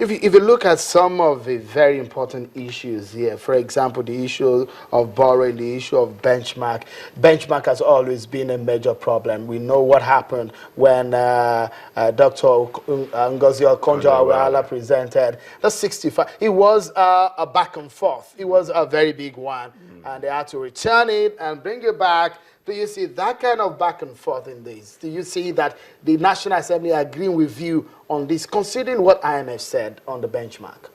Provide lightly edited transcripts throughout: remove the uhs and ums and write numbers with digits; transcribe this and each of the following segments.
If you look at some of the very important issues here, for example, the issue of borrowing, the issue of benchmark. Benchmark has always been a major problem. We know what happened when Dr. Ngozi Okonjo-Iweala presented the 65. It was a back and forth. It was a very big one. And they had to return it and bring it back. Do you see that kind of back and forth in this? Do you see that the National Assembly agreeing with you on this, considering what IMF said on the benchmark?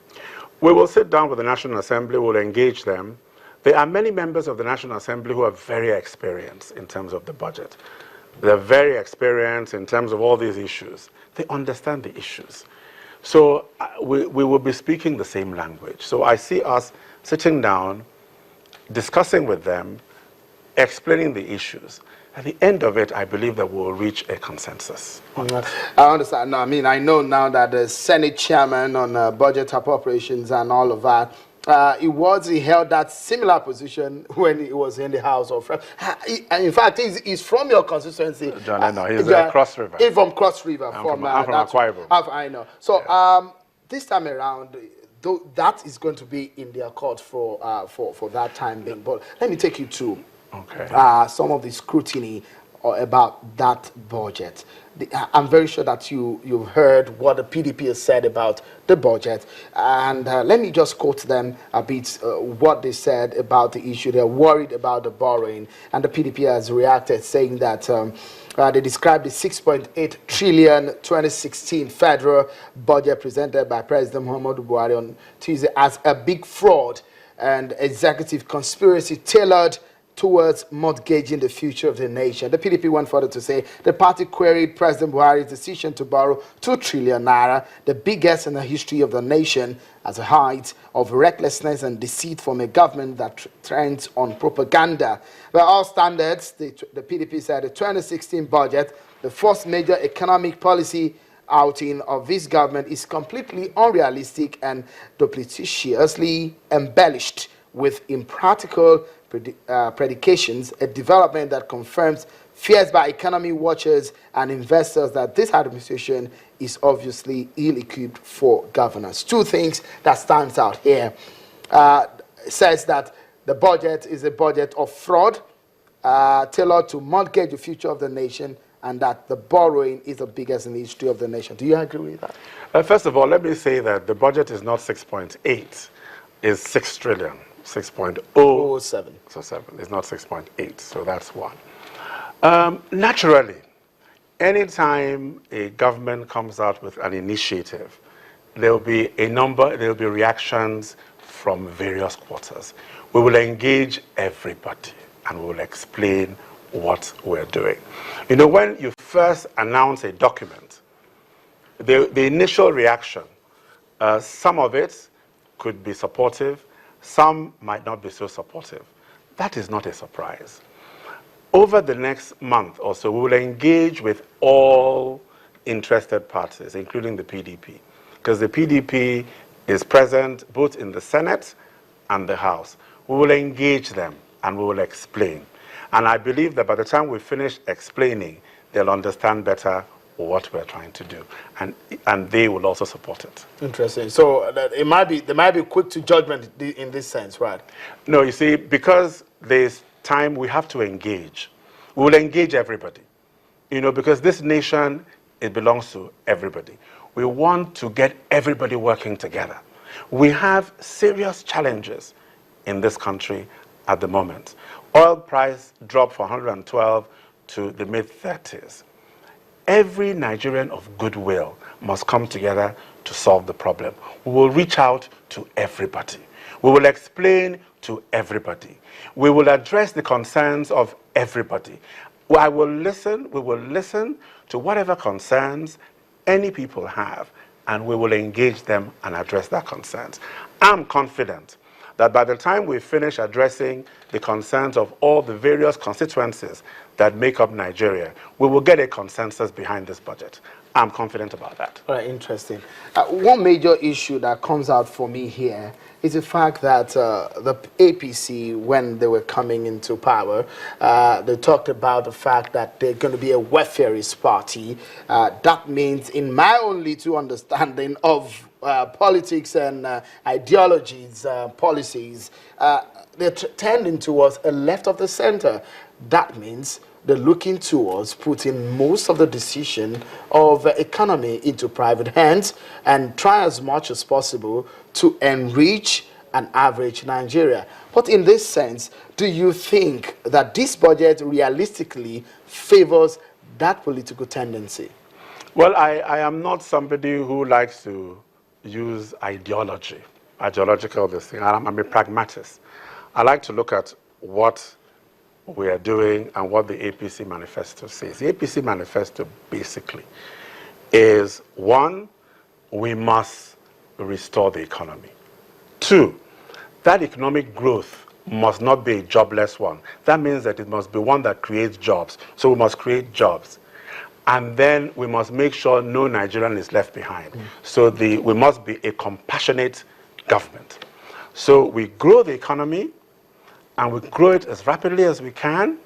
We will sit down with the National Assembly, we'll engage them. There are many members of the National Assembly who are very experienced in terms of the budget. They're very experienced in terms of all these issues. They understand the issues. So we will be speaking the same language. So I see us sitting down, discussing with them, explaining the issues. At the end of it, I believe that we'll reach a consensus. I understand. No, I mean, I know now that the Senate chairman on budget appropriations and all of that, he held that similar position when he was in the House of Reps. In fact, he's from your constituency. John, I know. He's Cross River. He's from Cross River. I'm from Akwa Ibom. I know. So yes. This time around, that is going to be in their court for that time being. But let me take you to some of the scrutiny about that budget. I'm very sure that you've heard what the PDP has said about the budget, and let me just quote them a bit what they said about the issue. They're worried about the borrowing, and the PDP has reacted saying that they described the 6.8 trillion 2016 federal budget presented by President Muhammadu Buhari on Tuesday as a big fraud and executive conspiracy tailored towards mortgaging the future of the nation. The PDP went further to say the party queried President Buhari's decision to borrow 2 trillion naira, the biggest in the history of the nation, as a height of recklessness and deceit from a government that trends on propaganda. By all standards, the PDP said the 2016 budget, the first major economic policy outing of this government, is completely unrealistic and duplicitously embellished with impractical predications, a development that confirms fears by economy watchers and investors that this administration is obviously ill-equipped for governance. Two things that stands out here. Says that the budget is a budget of fraud, tailored to mortgage the future of the nation, and that the borrowing is the biggest in the history of the nation. Do you agree with that? First of all, let me say that the budget is not 6.8, it's 6 trillion. 6.07. So 7. It's not 6.8. So that's one. Naturally, anytime a government comes out with an initiative, there will be reactions from various quarters. We will engage everybody and we will explain what we're doing. You know, when you first announce a document, the initial reaction, some of it could be supportive, some might not be so supportive. That is not a surprise. Over the next month or so, we will engage with all interested parties, including the PDP, because the PDP is present both in the Senate and the House. We will engage them and we will explain. And I believe that by the time we finish explaining, they'll understand better what we're trying to do, and they will also support it. Interesting. So they might be quick to judgment in this sense, right? No, you see, because there's time, we have to engage. We will engage everybody, you know, because this nation, it belongs to everybody. We want to get everybody working together. We have serious challenges in this country at the moment. Oil price dropped from 112 to the mid-30s. Every Nigerian of goodwill must come together to solve the problem. We will reach out to everybody. We will explain to everybody. We will address the concerns of everybody. We will listen to whatever concerns any people have, and we will engage them and address their concerns. I'm confident that by the time we finish addressing the concerns of all the various constituencies that make up Nigeria, we will get a consensus behind this budget. I'm confident about that. All right, interesting. One major issue that comes out for me here is the fact that the APC, when they were coming into power, they talked about the fact that they're going to be a welfareist party. That means, in my own little understanding of politics and ideologies, policies, they're tending towards a left of the center. That means they're looking towards putting most of the decision of economy into private hands and try as much as possible to enrich an average Nigeria. But in this sense, do you think that this budget realistically favors that political tendency? Well, I am not somebody who likes to use ideological this thing. I'm a pragmatist. I like to look at what we are doing and what the APC manifesto says. The APC manifesto basically is, one, we must restore the economy. Two, that economic growth must not be a jobless one. That means that it must be one that creates jobs. So we must create jobs. And then we must make sure no Nigerian is left behind. So we must be a compassionate government. So we grow the economy, and we grow it as rapidly as we can.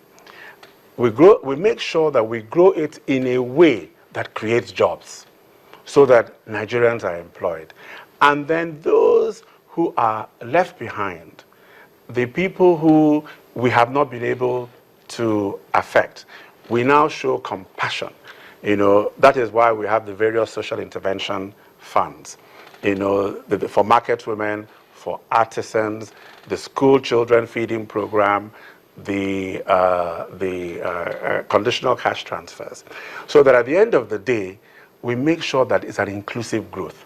We make sure that we grow it in a way that creates jobs, so that Nigerians are employed. And then those who are left behind, the people who we have not been able to affect, we now show compassion. That is why we have the various social intervention funds, for market women, for artisans, the school children feeding program, the conditional cash transfers. So that at the end of the day, we make sure that it's an inclusive growth.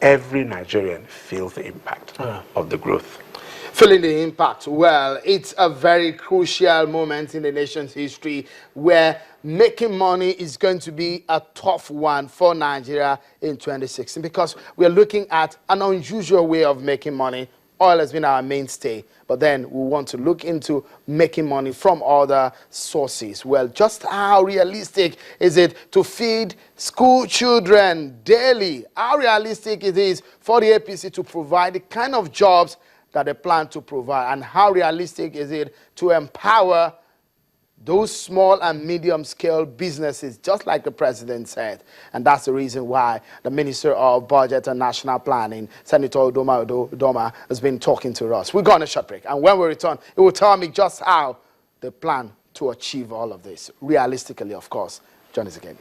Every Nigerian feels the impact of the growth. Feeling the impact. Well, it's a very crucial moment in the nation's history where making money is going to be a tough one for Nigeria in 2016, because we're looking at an unusual way of making money. Oil has been our mainstay, but then we want to look into making money from other sources. Well, just how realistic is it to feed school children daily? How realistic it is for the APC to provide the kind of jobs that they plan to provide, and how realistic is it to empower those small and medium-scale businesses, just like the president said? And that's the reason why the Minister of Budget and National Planning, Senator Udoma Udo Udoma, has been talking to us. We're going on a short break, and when we return, it will tell me just how they plan to achieve all of this, realistically, of course. Join us again.